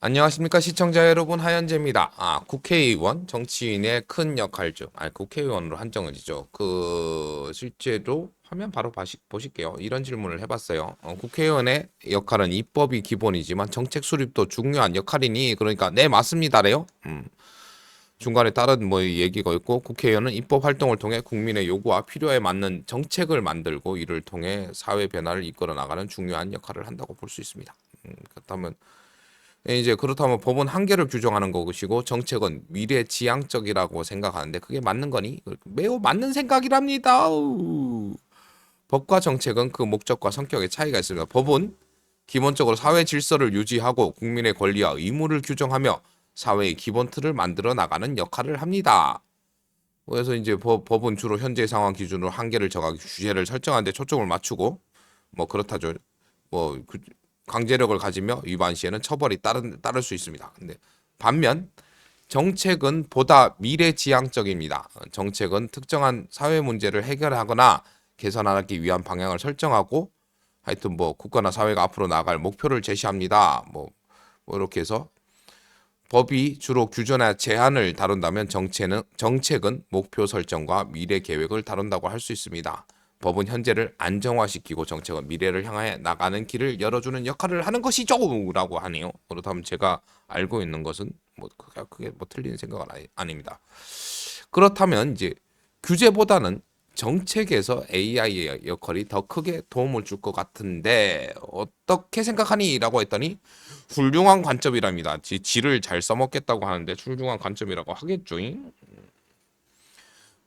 안녕하십니까 시청자 여러분, 하현재입니다. 국회의원 정치인의 큰 역할 중, 국회의원으로 한정은이죠. 실제로 화면 바로 보실게요. 이런 질문을 해봤어요. 국회의원의 역할은 입법이 기본이지만 정책 수립도 중요한 역할이니, 그러니까 네 맞습니다래요. 중간에 다른 뭐 얘기가 있고, 국회의원은 입법 활동을 통해 국민의 요구와 필요에 맞는 정책을 만들고 이를 통해 사회 변화를 이끌어 나가는 중요한 역할을 한다고 볼 수 있습니다. 그렇다면 이제 그렇다면 법은 한계를 규정하는 것이고 정책은 미래지향적이라고 생각하는데 그게 맞는 거니? 매우 맞는 생각이랍니다. 법과 정책은 그 목적과 성격의 차이가 있습니다. 법은 기본적으로 사회 질서를 유지하고 국민의 권리와 의무를 규정하며 사회의 기본 틀을 만들어 나가는 역할을 합니다. 그래서 이제 법은 주로 현재 상황 기준으로 한계를 정하기, 규제를 설정하는 데 초점을 맞추고 뭐 그렇다죠. 뭐 강제력을 가지며 위반 시에는 처벌이 따를 수 있습니다. 근데 반면 정책은 보다 미래지향적입니다. 정책은 특정한 사회 문제를 해결하거나 개선하기 위한 방향을 설정하고, 하여튼 뭐 국가나 사회가 앞으로 나갈 목표를 제시합니다. 뭐 이렇게 해서 법이 주로 규제나 제한을 다룬다면 정책은 목표 설정과 미래 계획을 다룬다고 할 수 있습니다. 법은 현재를 안정화시키고 정책은 미래를 향해 나가는 길을 열어주는 역할을 하는 것이죠! 라고 하네요. 그렇다면 제가 알고 있는 것은 뭐 그게 뭐 틀린 생각은 아닙니다. 그렇다면 이제 규제보다는 정책에서 AI의 역할이 더 크게 도움을 줄 것 같은데 어떻게 생각하니? 라고 했더니 훌륭한 관점이랍니다. 지를 잘 써먹겠다고 하는데 훌륭한 관점이라고 하겠죠.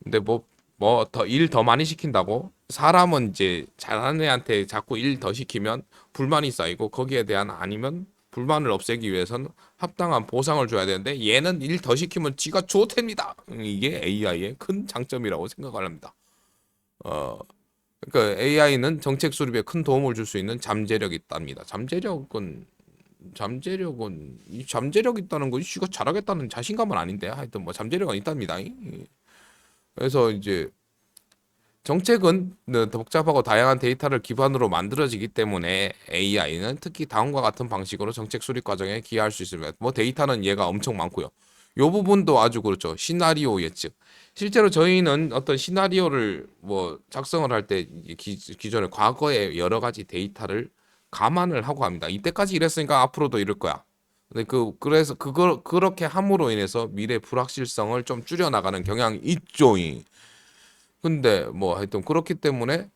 근데 더 일 더 많이 시킨다고 사람은 이제 잘하는 애한테 자꾸 일 더 시키면 불만이 쌓이고 거기에 대한 아니면 불만을 없애기 위해서는 합당한 보상을 줘야 되는데 얘는 일 더 시키면 지가 좋답니다. 이게 AI의 큰 장점이라고 생각을 합니다. 어, 그러니까 AI는 정책 수립에 큰 도움을 줄 수 있는 잠재력이 있답니다. 이 잠재력 있다는 건 지가 잘하겠다는 자신감은 아닌데 하여튼 뭐 잠재력은 있답니다. 그래서 이제 정책은 더 복잡하고 다양한 데이터를 기반으로 만들어지기 때문에 AI는 특히 다음과 같은 방식으로 정책 수립 과정에 기여할 수 있습니다. 뭐 데이터는 얘가 엄청 많고요. 요 부분도 아주 그렇죠. 시나리오 예측. 실제로 저희는 어떤 시나리오를 뭐 작성을 할 때 기존에 과거에 여러 가지 데이터를 감안을 하고 합니다. 이때까지 이랬으니까 앞으로도 이럴 거야. 근데 그래서 그렇게 함으로 인해서 미래 불확실성을 좀 줄여 나가는 경향이 있죠. 근데 뭐 하여튼 그렇기 때문에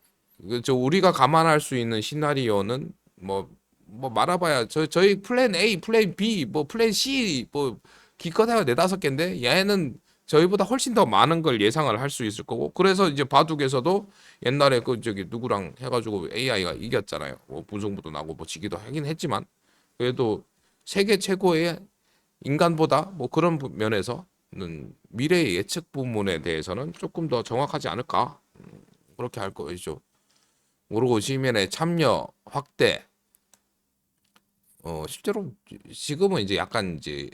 우리가 감안할 수 있는 시나리오는 뭐 말아봐야 저희 플랜 A, 플랜 B, 뭐 플랜 C 뭐 기껏해야 네다섯 개인데 얘는 저희보다 훨씬 더 많은 걸 예상을 할 수 있을 거고, 그래서 이제 바둑에서도 옛날에 누구랑 해가지고 AI가 이겼잖아요. 뭐 무승부도 나고 뭐 지기도 하긴 했지만 그래도 세계 최고의 인간보다 뭐 그런 면에서는 미래의 예측 부분에 대해서는 조금 더 정확하지 않을까, 그렇게 할 거죠. 그리고 시민의 참여 확대. 실제로 지금은 이제 약간 이제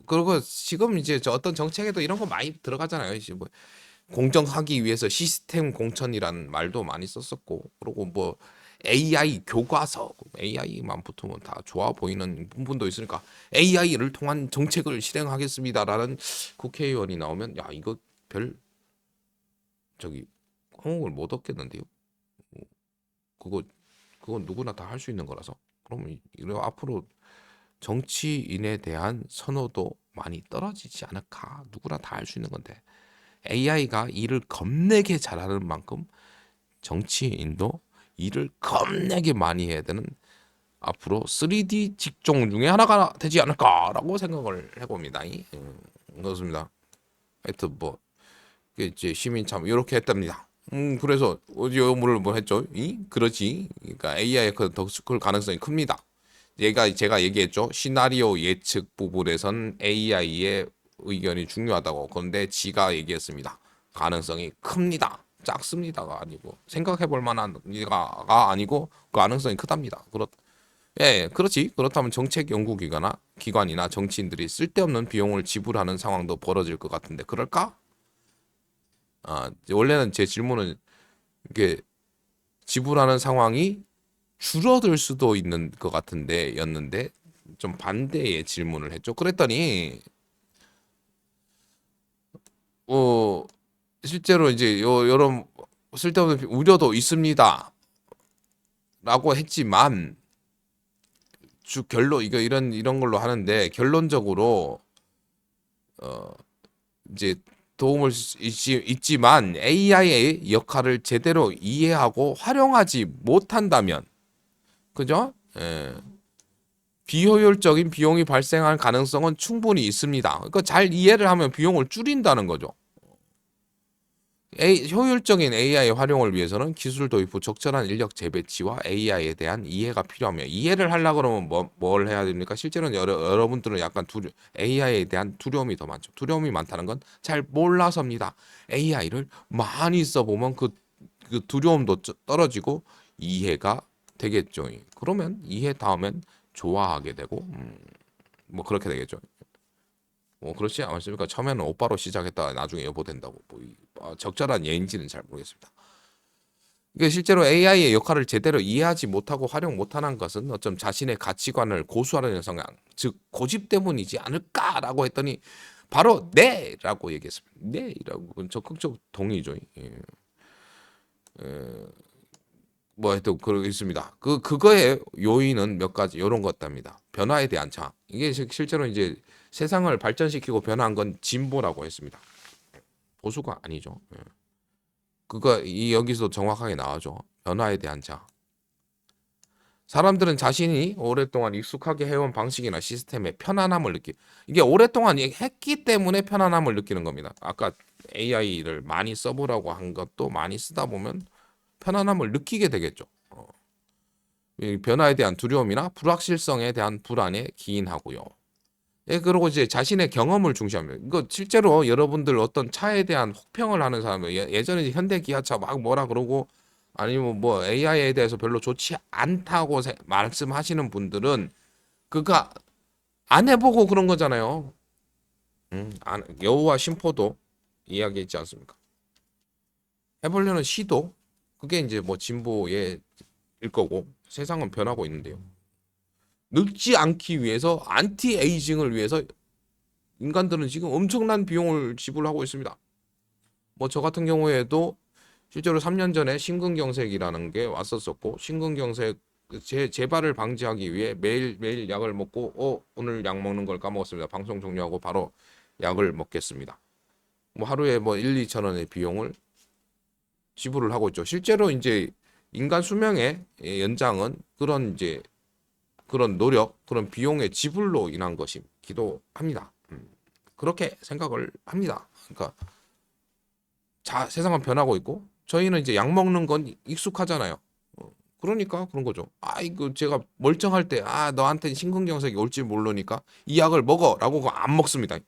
그리고 지금 이제 저 어떤 정책에도 이런 거 많이 들어가잖아요. 이제 뭐 공정하기 위해서 시스템 공천이라는 말도 많이 썼었고, 그리고 뭐 AI 교과서, AI만 붙으면 다 좋아 보이는 부분도 있으니까 AI를 통한 정책을 실행하겠습니다라는 국회의원이 나오면 야 이거 별 저기 호응을 못 얻겠는데요. 그거 그건 누구나 다 할 수 있는 거라서. 그러면 이거 앞으로 정치인에 대한 선호도 많이 떨어지지 않을까? 누구나 다 할 수 있는 건데 AI가 일을 겁내게 잘하는 만큼 정치인도 일을 겁내게 많이 해야 되는 앞으로 3D 직종 중에 하나가 되지 않을까라고 생각을 해봅니다. 그렇습니다. 하여튼 뭐 이제 시민 참 이렇게 했답니다. 그래서 오디오물을 뭐 했죠? 그렇지. 그러니까 AI의 더 가능성이 큽니다. 제가 얘기했죠. 시나리오 예측 부분에선 AI의 의견이 중요하다고. 그런데 지가 얘기했습니다. 가능성이 큽니다. 작습니다가 아니고 생각해 볼 만한 가 아니고 가능성이 크답니다. 예, 그렇지. 그렇다면 정책 연구기관이나 정치인들이 쓸데없는 비용을 지불하는 상황도 벌어질 것 같은데 그럴까? 원래는 제 질문은 이게 지불하는 상황이 줄어들 수도 있는 것 같은데 였는데 좀 반대의 질문을 했죠. 그랬더니 실제로 이제 여러 쓸데없는 우려도 있습니다라고 했지만 주 결론 이거 이런 걸로 하는데 결론적으로 이제 도움을 있지만 AI의 역할을 제대로 이해하고 활용하지 못한다면 그죠? 예. 비효율적인 비용이 발생할 가능성은 충분히 있습니다. 그러니까 잘 이해를 하면 비용을 줄인다는 거죠. 효율적인 AI 활용을 위해서는 기술 도입 후 적절한 인력 재배치와 AI에 대한 이해가 필요하며 이해를 하려고 그러면 뭘 해야 됩니까? 실제로는 여러분들은 약간 AI에 대한 두려움이 더 많죠. 두려움이 많다는 건 잘 몰라서입니다. AI를 많이 써보면 그 두려움도 떨어지고 이해가 되겠죠. 그러면 이해 다음엔 좋아하게 되고 뭐 그렇게 되겠죠. 뭐 그렇지 않습니까? 처음에는 오빠로 시작했다가 나중에 여보 된다고 적절한 예인지는 잘 모르겠습니다. 이게 실제로 AI의 역할을 제대로 이해하지 못하고 활용 못하는 것은 어쩜 자신의 가치관을 고수하려는 성향, 즉 고집 때문이지 않을까라고 했더니 바로 네라고 얘기했습니다. 네라고 적극적 동의죠. 예. 뭐 하여튼 그러겠습니다. 그거의 요인은 몇 가지 이런 것답니다. 변화에 대한 차. 이게 실제로 이제 세상을 발전시키고 변화한 건 진보라고 했습니다. 보수가 아니죠. 예. 그거 여기서 정확하게 나와죠. 변화에 대한 차. 사람들은 자신이 오랫동안 익숙하게 해온 방식이나 시스템의 편안함을 이게 오랫동안 했기 때문에 편안함을 느끼는 겁니다. 아까 AI를 많이 써보라고 한 것도 많이 쓰다 보면 편안함을 느끼게 되겠죠. 이 변화에 대한 두려움이나 불확실성에 대한 불안에 기인하고요. 예, 그리고 이제 자신의 경험을 중시합니다. 이거 실제로 여러분들 어떤 차에 대한 혹평을 하는 사람들, 예전에 현대 기아차 막 뭐라 그러고 아니면 뭐 AI에 대해서 별로 좋지 않다고 말씀하시는 분들은 그가 안 해보고 그런 거잖아요. 여우와 심포도 이야기했지 않습니까? 해보려는 시도 그게 이제 뭐 진보의 일 거고 세상은 변하고 있는데요. 늙지 않기 위해서 안티 에이징을 위해서 인간들은 지금 엄청난 비용을 지불하고 있습니다. 뭐 저 같은 경우에도 실제로 3년 전에 심근경색이라는 게 왔었었고 심근경색 재발을 방지하기 위해 매일 약을 먹고 오늘 약 먹는 걸 까먹었습니다. 방송 종료하고 바로 약을 먹겠습니다. 뭐 하루에 뭐 1, 2천 원의 비용을 지불을 하고 있죠. 실제로 이제 인간 수명의 연장은 그런 이제 그런 노력, 그런 비용의 지불로 인한 것이기도 합니다. 그렇게 생각을 합니다. 그러니까 세상은 변하고 있고 저희는 이제 약 먹는 건 익숙하잖아요. 그러니까 그런 거죠. 이거 제가 멀쩡할 때 너한테 심근경색이 올지 모르니까 이 약을 먹어라고 안 먹습니다.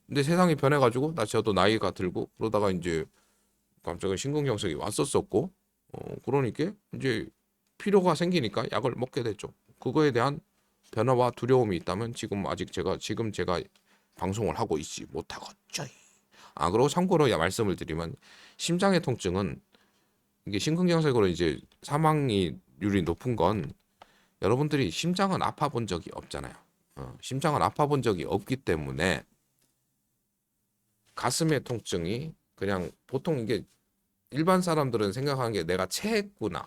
근데 세상이 변해가지고 저도 나이가 들고 그러다가 이제 갑자기 심근경색이 왔었었고 그러니까 이제 필요가 생기니까 약을 먹게 됐죠. 그거에 대한 변화와 두려움이 있다면 지금 제가 방송을 하고 있지 못하겠죠. 그리고 참고로 말씀을 드리면 심장의 통증은 이게 심근경색으로 이제 사망률이 높은 건 여러분들이 심장은 아파 본 적이 없잖아요. 심장은 아파 본 적이 없기 때문에 가슴의 통증이 그냥 보통 이게 일반 사람들은 생각하는 게 내가 체했구나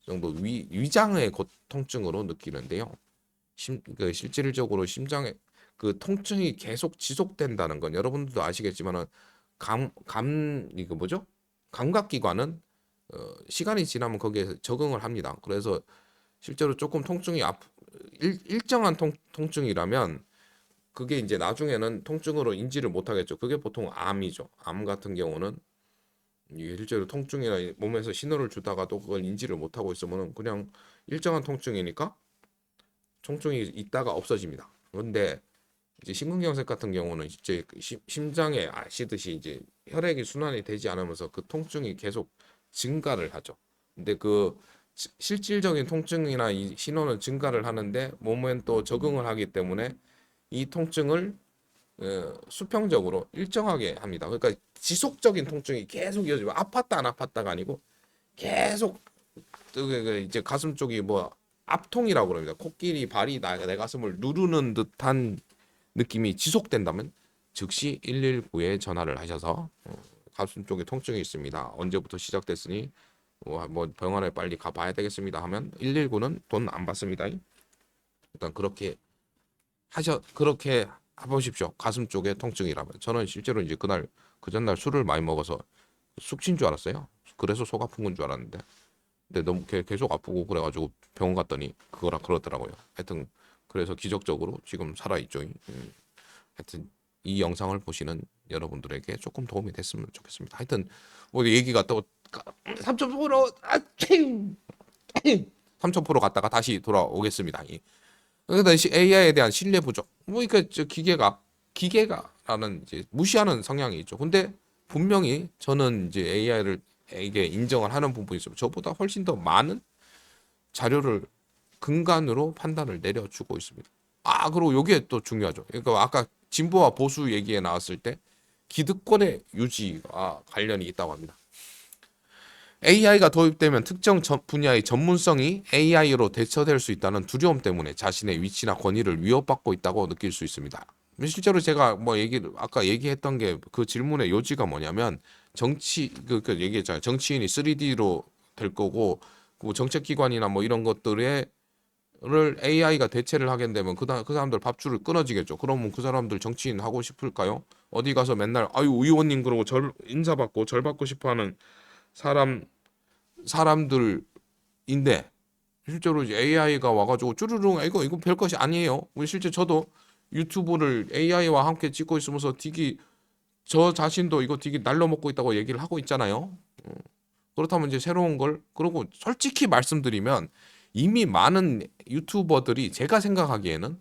정도 위장의 통증으로 느끼는데요. 실질적으로 심장에 그 통증이 계속 지속된다는 건 여러분들도 아시겠지만은 이거 뭐죠? 감각기관은 시간이 지나면 거기에 적응을 합니다. 그래서 실제로 조금 통증이 일정한 통증이라면 그게 이제 나중에는 통증으로 인지를 못하겠죠. 그게 보통 암이죠. 암 같은 경우는 실제로 통증이나 몸에서 신호를 주다가도 그걸 인지를 못하고 있으면 그냥 일정한 통증이니까 통증이 있다가 없어집니다. 그런데 이제 심근경색 같은 경우는 이제 심장에 아시듯이 이제 혈액이 순환이 되지 않으면서 그 통증이 계속 증가를 하죠. 근데 그 실질적인 통증이나 이 신호는 증가를 하는데 몸은 또 적응을 하기 때문에 이 통증을 수평적으로 일정하게 합니다. 그러니까 지속적인 통증이 계속 이어지고 아팠다 안 아팠다가 아니고 계속 이제 가슴 쪽이 뭐 압통이라고 그럽니다. 코끼리 발이 내 가슴을 누르는 듯한 느낌이 지속된다면 즉시 119에 전화를 하셔서 가슴 쪽에 통증이 있습니다. 언제부터 시작됐으니 뭐 병원에 빨리 가봐야 되겠습니다 하면 119는 돈 안 받습니다. 일단 그렇게 해보십시오. 가슴 쪽에 통증이라면. 저는 실제로 이제 그 전날 술을 많이 먹어서 숙취인 줄 알았어요. 그래서 속 아픈 건 줄 알았는데 근데 너무 계속 아프고 그래가지고 병원 갔더니 그러더라고요. 하여튼 그래서 기적적으로 지금 살아있죠. 하여튼 이 영상을 보시는 여러분들에게 조금 도움이 됐으면 좋겠습니다. 하여튼 뭐 얘기가 또 3,000% 3,000% 갔다가 다시 돌아오겠습니다. 그러니까 AI에 대한 신뢰 부족. 뭐 그러니까 기계가라는 이제 무시하는 성향이 있죠. 근데 분명히 저는 이제 AI를 이게 인정을 하는 부분이 있어요. 저보다 훨씬 더 많은 자료를 근간으로 판단을 내려주고 있습니다. 그리고 요게 또 중요하죠. 그러니까 아까 진보와 보수 얘기에 나왔을 때 기득권의 유지와 관련이 있다고 합니다. AI가 도입되면 특정 분야의 전문성이 AI로 대처될 수 있다는 두려움 때문에 자신의 위치나 권위를 위협받고 있다고 느낄 수 있습니다. 실제로 제가 아까 얘기했던 게 그 질문의 요지가 뭐냐면 얘기했잖아요. 정치인이 3D로 될 거고 뭐 정책기관이나 뭐 이런 것들을 AI가 대체를 하게 되면 그 사람들 밥줄을 끊어지겠죠. 그러면 그 사람들 정치인 하고 싶을까요? 어디 가서 맨날 의원님 그러고 인사받고 절 받고 싶어하는 사람들인데 실제로 이제 AI가 와가지고 쭈르릉 이거 별 것이 아니에요. 실제 저도 유튜브를 AI와 함께 찍고 있으면서 저 자신도 이거 되게 날려먹고 있다고 얘기를 하고 있잖아요. 그렇다면 이제 새로운 걸 그리고 솔직히 말씀드리면 이미 많은 유튜버들이 제가 생각하기에는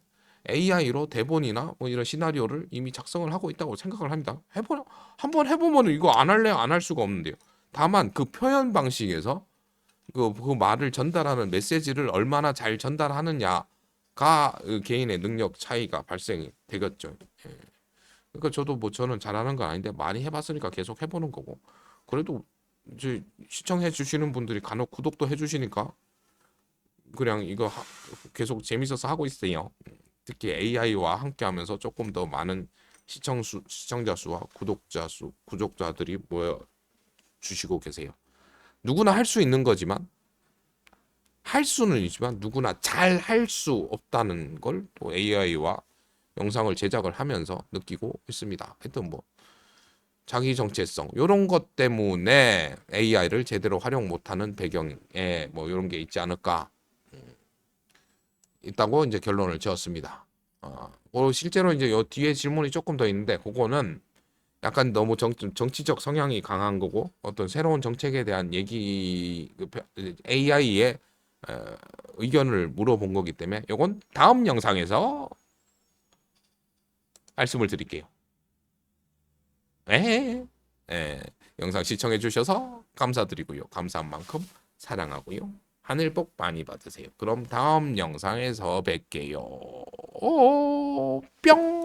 AI로 대본이나 뭐 이런 시나리오를 이미 작성을 하고 있다고 생각을 합니다. 한번 해보면 이거 안 할래 안 할 수가 없는데요. 다만 그 표현 방식에서 그 말을 전달하는 메시지를 얼마나 잘 전달하느냐가 그 개인의 능력 차이가 발생이 되겠죠. 예. 그러니까 저는 잘하는 건 아닌데 많이 해봤으니까 계속 해보는 거고 그래도 이제 시청해 주시는 분들이 간혹 구독도 해주시니까 그냥 계속 재밌어서 하고 있어요. 특히 AI와 함께하면서 조금 더 많은 시청자 수와 구독자들이 모여 주시고 계세요. 누구나 할 수 있는 거지만 할 수는 있지만 누구나 잘 할 수 없다는 걸 또 AI와 영상을 제작을 하면서 느끼고 있습니다. 하여튼 뭐 자기 정체성 이런 것 때문에 AI를 제대로 활용 못하는 배경에 뭐 이런 게 있지 않을까 있다고 이제 결론을 지었습니다. 실제로 이제 요 뒤에 질문이 조금 더 있는데 그거는 약간 너무 정치적 성향이 강한 거고 어떤 새로운 정책에 대한 AI의 의견을 물어본 거기 때문에 요건 다음 영상에서 말씀을 드릴게요. 예. 예. 영상 시청해 주셔서 감사드리고요. 감사한 만큼 사랑하고요. 하늘 복 많이 받으세요. 그럼 다음 영상에서 뵐게요. 뿅!